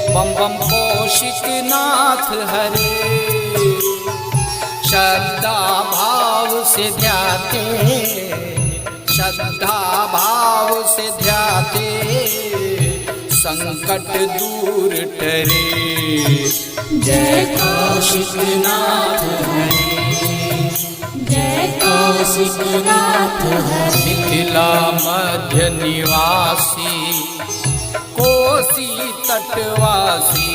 बम बम कौशिक नाथ हरे। श्रद्धा भाव से ध्याते, श्रद्धा भाव से ध्याते, संकट दूर टरे। जय कौशिक नाथ हरे, जय कौशिक नाथ हरे। मिथिला मध्य निवासी, कोसी तटवासी,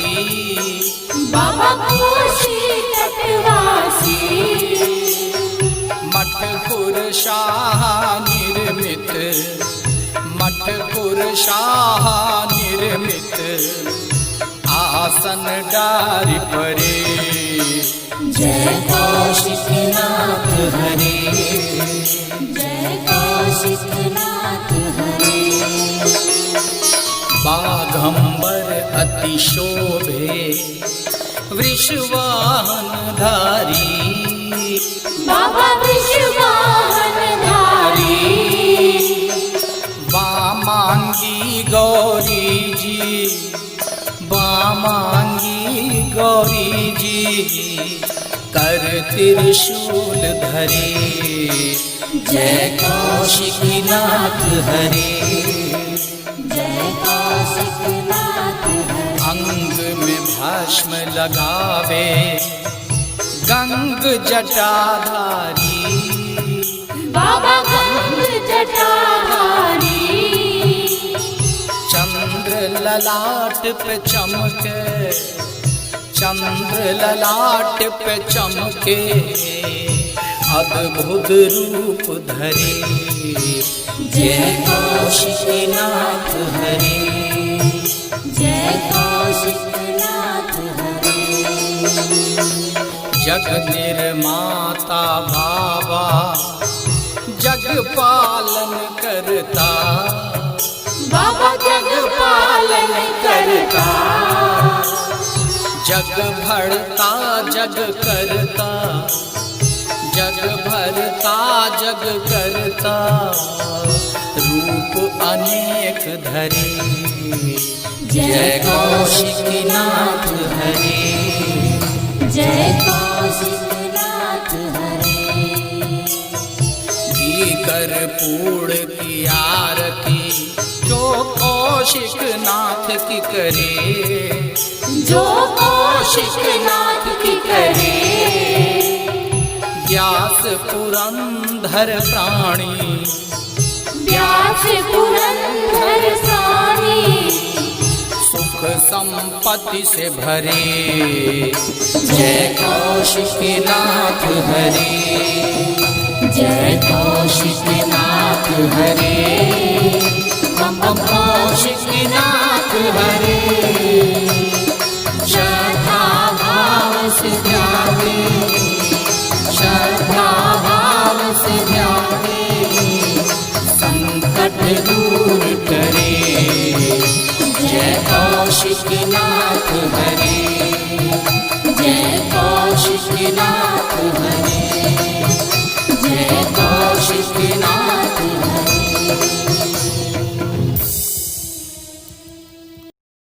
बाबा कोसी तटवासी। मठपुर शाह निर्मित, मठपुर शाह निर्मित, आसन डारि परे। जय कौशिक नाथ हरे, जय कौशिक नाथ हरे। बाघंबर अति शोभे, वृषवाहन धारी, बाबा वृषवाहन धारी। वामांगी गौरी जी, वामांगी गौरी जी, कर त्रिशूल धरे। जय कौशिक नाथ हरे, जय कौशिक नाथ हरे। अंग में भस्म लगावे, गंग जटाधारी, बाबा गंग जटाधारी। चंद्र ललाट पे चमके, चंद्र ललाट पे चमके, अद्भुत रूप धरे। जय कौशिक नाथ हरे, जय कौशिक नाथ हरे। जग निर्माता बाबा, जग पालन करता, बाबा जग पालन करता। जग भरता जग करता, जग भरता जग करता, रूप अनेक धरे। जय कौशिक नाथ हरे, जय कौशिक नाथ हरे। घी कर्पूर की आरती, जो कौशिक नाथ की करे, जो कौशिक नाथ की करे। व्यास पुरंदर प्राणी, व्यास पुरंदर प्राणी, सुख संपत्ति से भरे। जय कौशिक नाथ हरे, जय कौशिक नाथ हरे। बम बम कौशिक नाथ हरे। श्रद्धा भाव से ध्याते, श्रद्धा भाव से ध्याते, संकट दूर करे। जय कौशिक नाथ हरे।